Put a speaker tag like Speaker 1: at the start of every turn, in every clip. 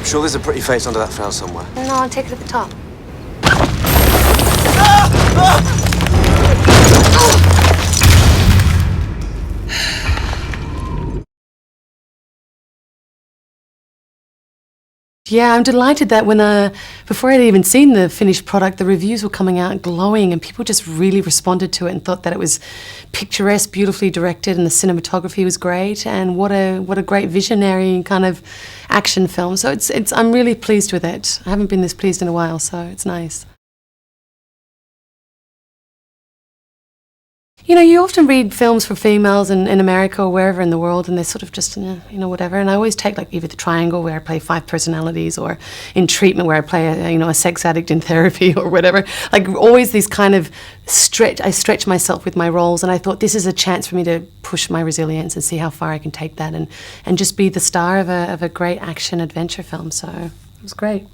Speaker 1: Sure there's a pretty face under that frown somewhere?
Speaker 2: No, I'll take it at the top. Yeah, I'm delighted that when before I'd even seen the finished product, the reviews were coming out glowing and people just really responded to it and thought that it was picturesque, beautifully directed, and the cinematography was great, and what a great visionary kind of action film. So I'm really pleased with it. I haven't been this pleased in a while, so it's nice. You know, you often read films for females in America or wherever in the world, and they're sort of just, you know, whatever. And I always take, like, either The Triangle, where I play 5 personalities, or in Treatment, where I play a sex addict in therapy or whatever. Like, always these kind of I stretch myself with my roles, and I thought this is a chance for me to push my resilience and see how far I can take that, and just be the star of a great action adventure film. So it was great.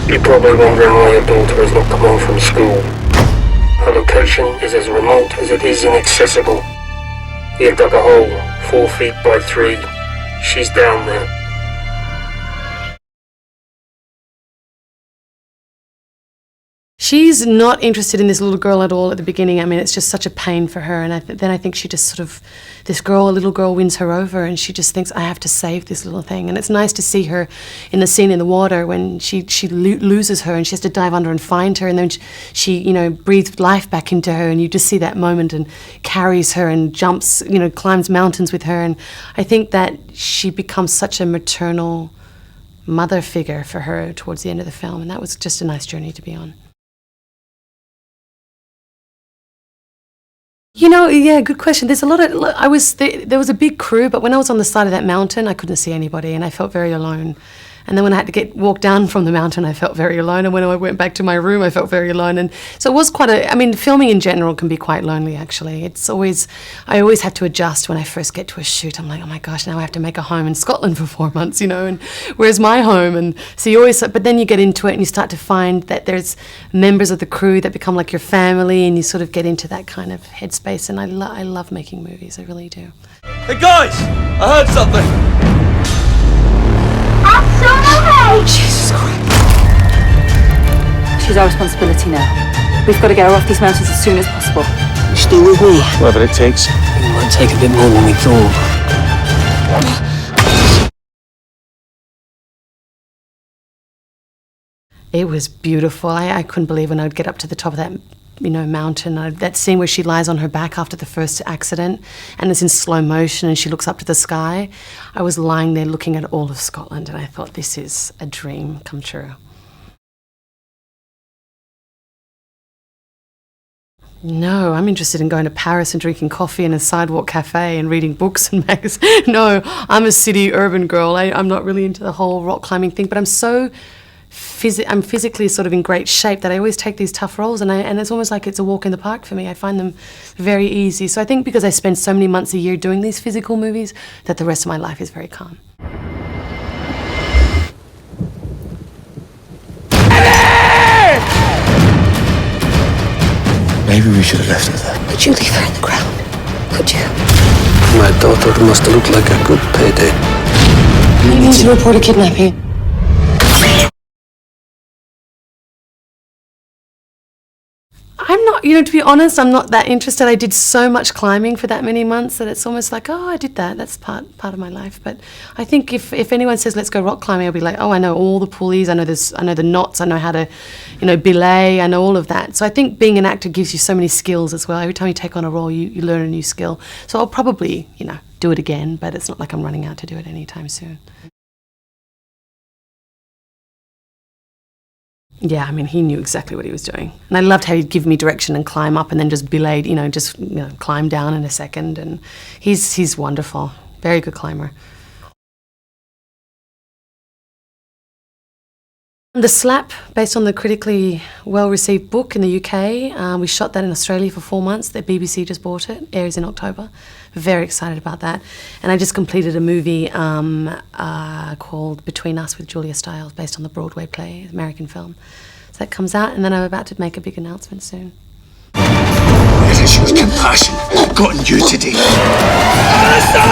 Speaker 3: You're probably wondering why your daughter has not come home from school. Her location is as remote as it is inaccessible. We have dug a hole 4 feet by 3. She's down there.
Speaker 2: She's not interested in this little girl at all at the beginning. I mean, it's just such a pain for her. And then I think she just sort of, a little girl wins her over, and she just thinks, I have to save this little thing. And it's nice to see her in the scene in the water when she loses her and she has to dive under and find her. And then she breathes life back into her, and you just see that moment, and carries her and jumps, climbs mountains with her. And I think that she becomes such a maternal mother figure for her towards the end of the film. And that was just a nice journey to be on. Yeah, good question. There's a lot of, there was a big crew, but when I was on the side of that mountain, I couldn't see anybody, and I felt very alone. And then when I had to walk down from the mountain, I felt very alone. And when I went back to my room, I felt very alone. And so it was filming in general can be quite lonely, actually. I always have to adjust when I first get to a shoot. I'm like, oh my gosh, now I have to make a home in Scotland for 4 months, and where's my home? And so but then you get into it and you start to find that there's members of the crew that become like your family, and you sort of get into that kind of headspace. And I love making movies, I really do.
Speaker 1: Hey guys, I heard something.
Speaker 2: Jesus Christ.
Speaker 4: She's our responsibility now. We've got to get her off these mountains as soon as possible.
Speaker 3: You still with me?
Speaker 1: Whatever it takes.
Speaker 3: It might take a bit more than we thought.
Speaker 2: It was beautiful. I couldn't believe when I would get up to the top of that mountain. That scene where she lies on her back after the first accident, and it's in slow motion, and she looks up to the sky. I was lying there looking at all of Scotland, and I thought, this is a dream come true. No, I'm interested in going to Paris and drinking coffee in a sidewalk cafe and reading books and magazines. No, I'm a city urban girl. I'm not really into the whole rock climbing thing, but I'm physically sort of in great shape that I always take these tough roles, and it's almost like it's a walk in the park for me. I find them very easy. So I think because I spend so many months a year doing these physical movies, that the rest of my life is very calm.
Speaker 3: Maybe we should have left her there.
Speaker 4: Could you leave her in the ground? Could you?
Speaker 3: My daughter must look like a good payday.
Speaker 4: I need to report a kidnapping.
Speaker 2: I'm not, to be honest, I'm not that interested. I did so much climbing for that many months that it's almost like, oh, I did that. That's part of my life. But I think if anyone says, let's go rock climbing, I'll be like, oh, I know all the pulleys. I know the knots. I know how to, belay. I know all of that. So I think being an actor gives you so many skills as well. Every time you take on a role, you learn a new skill. So I'll probably, do it again, but it's not like I'm running out to do it anytime soon. Yeah, he knew exactly what he was doing. And I loved how he'd give me direction and climb up and then just belayed, climb down in a second. And he's wonderful. Very good climber. The Slap, based on the critically well-received book in the UK. We shot that in Australia for 4 months. The BBC just bought it. Airs in October. Very excited about that. And I just completed a movie called Between Us with Julia Stiles, based on the Broadway play, American film. So that comes out, and then I'm about to make a big announcement soon.
Speaker 3: It is your compassion I've gotten you today. Alison!